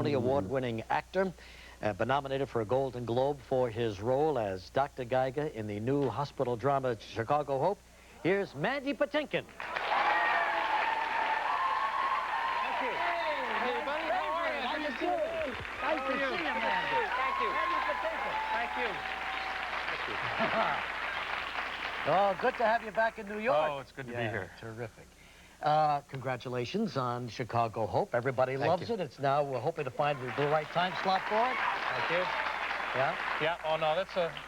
Award-winning actor, been nominated for a Golden Globe for his role as Dr. Geiger in the new hospital drama Chicago Hope. Here's Mandy Patinkin. Thank you. Hey, buddy. How are you? Nice to see you. Nice to see you, Mandy. Thank you. Mandy Patinkin. Thank you. Oh, good to have you back in New York. Oh, it's good to be here. Terrific. Congratulations on Chicago Hope. Everybody loves it. It's now, we're hoping to find the right time slot for it. Thank you. Yeah? Yeah, oh no,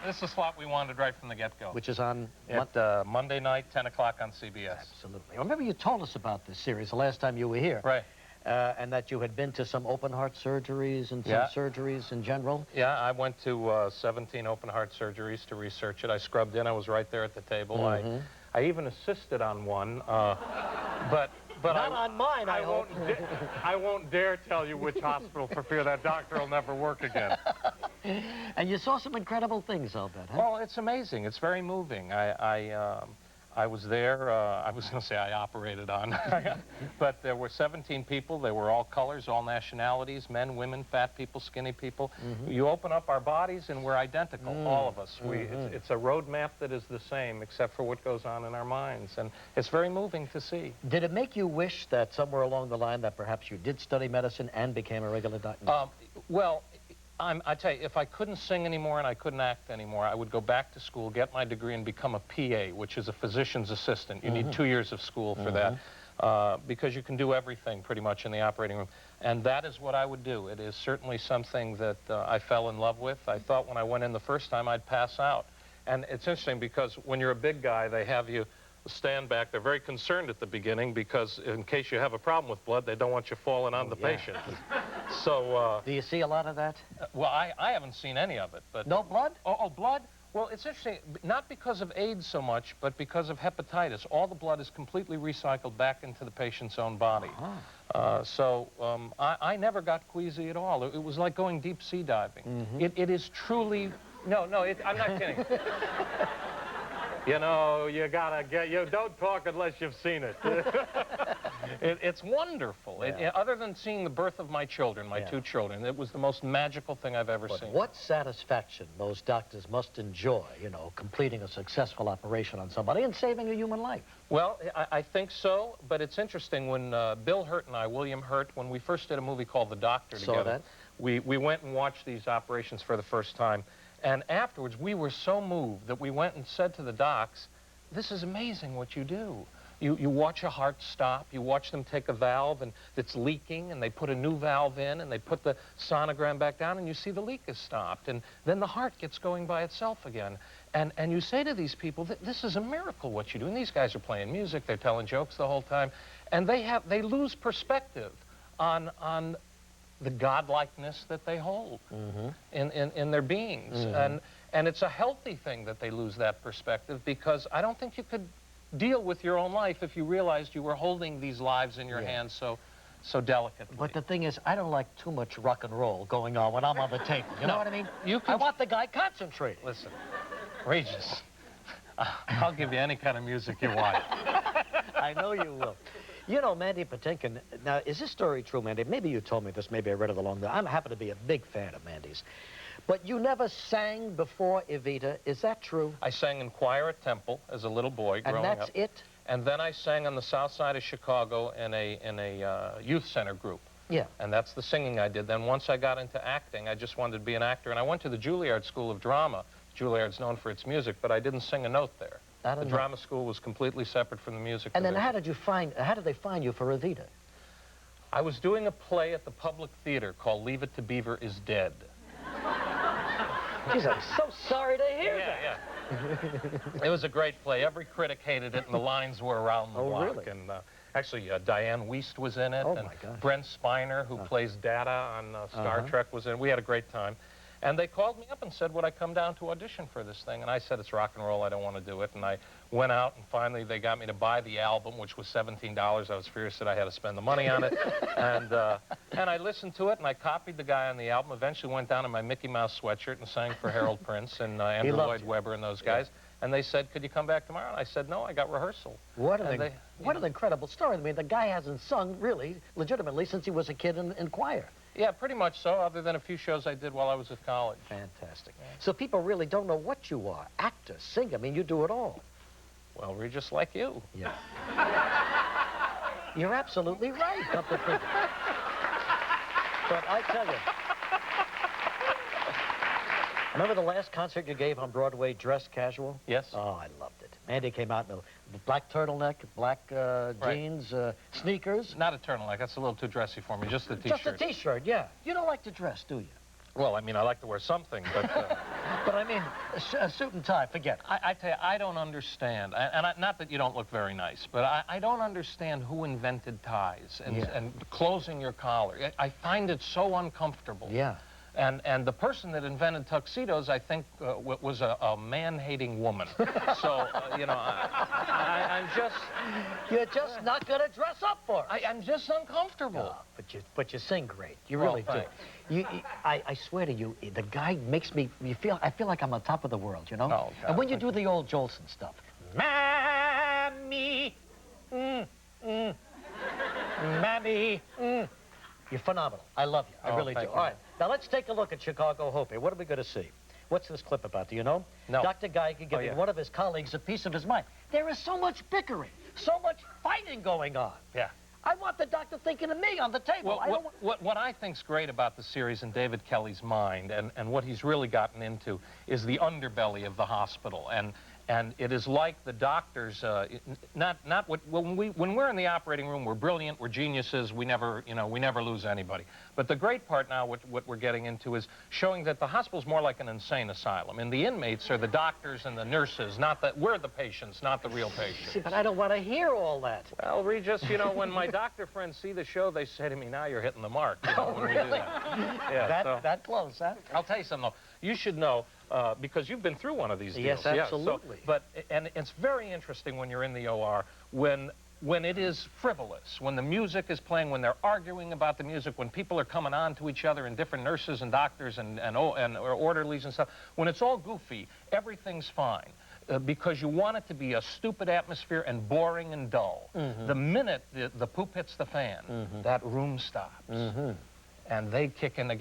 this is a slot we wanted right from the get-go. Which is on? Monday night, 10 o'clock on CBS. Absolutely. I remember you told us about this series the last time you were here. Right. And that you had been to some open heart surgeries and some surgeries in general. Yeah, I went to 17 open heart surgeries to research it. I scrubbed in. I was right there at the table. I even assisted on one, but not on mine, I hope. I won't dare tell you which hospital for fear that doctor will never work again. And you saw some incredible things, I'll bet, huh? Well, it's amazing. It's very moving. I was there. I was going to say I operated on, but there were 17 people. They were all colors, all nationalities, men, women, fat people, skinny people. You open up our bodies and we're identical, all of us. It's a road map that is the same except for what goes on in our minds, and it's very moving to see. Did it make you wish that somewhere along the line that perhaps you did study medicine and became a regular doctor? Well, I tell you, if I couldn't sing anymore and I couldn't act anymore, I would go back to school, get my degree, and become a PA, which is a physician's assistant. You need 2 years of school for that, because you can do everything pretty much in the operating room. And that is what I would do. It is certainly something that I fell in love with. I thought when I went in the first time I'd pass out. And it's interesting because when you're a big guy, they have you stand back. They're very concerned at the beginning because in case you have a problem with blood, they don't want you falling on the patient. So, do you see a lot of that? Well, I haven't seen any of it, but... No blood? Oh, blood? Well, it's interesting, not because of AIDS so much, but because of hepatitis. All the blood is completely recycled back into the patient's own body. I never got queasy at all. It was like going deep sea diving. It is truly... No, I'm not kidding. You know, you gotta you don't talk unless you've seen it. It's wonderful. Other than seeing the birth of my children, my 2 children, it was the most magical thing I've ever seen. What satisfaction those doctors must enjoy, you know, completing a successful operation on somebody and saving a human life. Well, I think so, but it's interesting when Bill Hurt and I, William Hurt, when we first did a movie called The Doctor together, we went and watched these operations for the first time. And afterwards, we were so moved that we went and said to the docs, this is amazing what you do. You watch a heart stop, you watch them take a valve and that's leaking, and they put a new valve in, and they put the sonogram back down, and you see the leak has stopped, and then the heart gets going by itself again. And you say to these people, this is a miracle what you do. And these guys are playing music, they're telling jokes the whole time, and they lose perspective on the godlikeness that they hold in their beings. And it's a healthy thing that they lose that perspective, because I don't think you could deal with your own life if you realized you were holding these lives in your hands so delicately. But the thing is, I don't like too much rock and roll going on when I'm on the table. You know what I mean? I want the guy concentrated. Listen, Regis, I'll give you any kind of music you want. I know you will. You know, Mandy Patinkin, now, is this story true, Mandy? Maybe you told me this, maybe I read it along the... I happen to be a big fan of Mandy's. But you never sang before Evita, is that true? I sang in choir at Temple as a little boy growing up. And that's it? And then I sang on the south side of Chicago in a youth center group. Yeah. And that's the singing I did. Then once I got into acting, I just wanted to be an actor. And I went to the Juilliard School of Drama. Juilliard's known for its music, but I didn't sing a note there. The drama school was completely separate from the music division. And then how did they find you for Evita? I was doing a play at the Public Theater called Leave It to Beaver is Dead. Geez, I'm so sorry to hear that. Yeah. It was a great play. Every critic hated it, and the lines were around the block. Really? And actually, Diane Wiest was in it. Oh, and my gosh. Brent Spiner, who plays Data on Star Trek, was in it. We had a great time. And they called me up and said, would I come down to audition for this thing? And I said, it's rock and roll, I don't want to do it. And I went out, and finally they got me to buy the album, which was $17. I was furious that I had to spend the money on it. And I listened to it, and I copied the guy on the album, eventually went down in my Mickey Mouse sweatshirt and sang for Harold Prince and Andrew Lloyd Webber and those guys. And they said, could you come back tomorrow? And I said, no, I got rehearsal. What an incredible story. I mean, the guy hasn't sung, really, legitimately, since he was a kid in choir. Yeah, pretty much so, other than a few shows I did while I was at college. Fantastic. Yeah. So people really don't know what you are. Actor, singer, I mean, you do it all. Well, Regis, like you. Yeah. You're absolutely right, come to think. But I tell you, remember the last concert you gave on Broadway, Dress Casual? Yes. Oh, I loved it. Mandy came out in a black turtleneck, black jeans, sneakers. Not a turtleneck. That's a little too dressy for me. Just a T-shirt. Just a T-shirt, yeah. You don't like to dress, do you? Well, I mean, I like to wear something, but... But I mean, a suit and tie, forget it. I tell you, I don't understand. Not that you don't look very nice, but I don't understand who invented ties and closing your collar. I find it so uncomfortable. Yeah. And the person that invented tuxedos, I think, was a man-hating woman. So, you know, I'm just... You're just not going to dress up for it. I'm just uncomfortable. No, but you sing great. You really do. I swear to you, the guy makes me... I feel like I'm on top of the world, you know? Oh, God, and when you do the old Jolson stuff... Mammy, Mammy, You're phenomenal. I love you. I really do. All right. Now, let's take a look at Chicago Hope here. What are we going to see? What's this clip about? Do you know? No. Dr. Geiger giving one of his colleagues a piece of his mind. There is so much bickering, so much fighting going on. Yeah. I want the doctor thinking of me on the table. Well, what I think's great about the series and David Kelly's mind and what he's really gotten into is the underbelly of the hospital. And it is like the doctors, when we're in the operating room, we're brilliant, we're geniuses, we never lose anybody. But the great part now, what we're getting into is showing that the hospital's more like an insane asylum. And the inmates are the doctors and the nurses, we're the patients, not the real patients. See, but I don't want to hear all that. Well, Regis, you know, when my doctor friends see the show, they say to me, now you're hitting the mark. You know, when really? we do that. Yeah, that close, huh? I'll tell you something, though. You should know, because you've been through one of these deals. Yes, absolutely. Yeah, and it's very interesting when you're in the OR, when it is frivolous, when the music is playing, when they're arguing about the music, when people are coming on to each other and different nurses and doctors and orderlies and stuff, when it's all goofy, everything's fine. Because you want it to be a stupid atmosphere and boring and dull. The minute the poop hits the fan, that room stops. And they kick into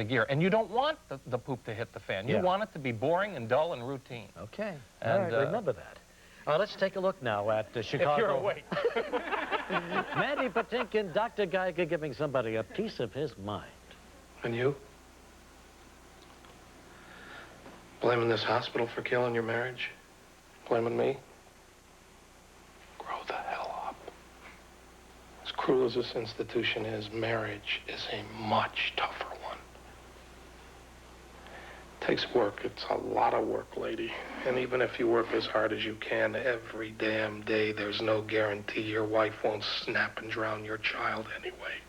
gear. And you don't want the poop to hit the fan. You want it to be boring and dull and routine. Okay. And, all right, remember that. Let's take a look now at Chicago. If you're awake. Mandy Patinkin, Dr. Geiger giving somebody a piece of his mind. And you? Blaming this hospital for killing your marriage? Blaming me? Grow the hell up. As cruel as this institution is, marriage is a much tougher one. It takes work. It's a lot of work, lady. And even if you work as hard as you can every damn day, there's no guarantee your wife won't snap and drown your child anyway.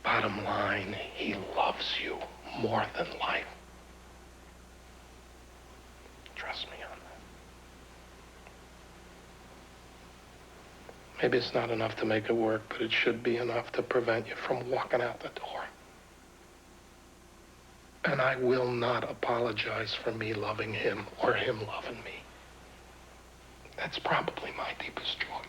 Bottom line, he loves you more than life. Trust me on that. Maybe it's not enough to make it work, but it should be enough to prevent you from walking out the door. And I will not apologize for me loving him or him loving me. That's probably my deepest joy.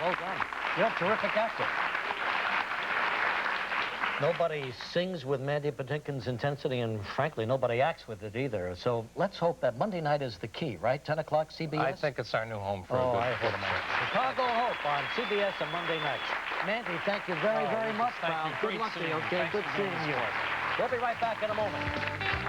Well done. You're a terrific actor. Nobody sings with Mandy Patinkin's intensity, and frankly, nobody acts with it either. So let's hope that Monday night is the key, right? 10 o'clock, CBS? I think it's our new home for a good Chicago Hope on CBS on Monday nights. Mandy, thank you very, very much, pal. Good luck to you, okay? Good seeing you. We'll be right back in a moment.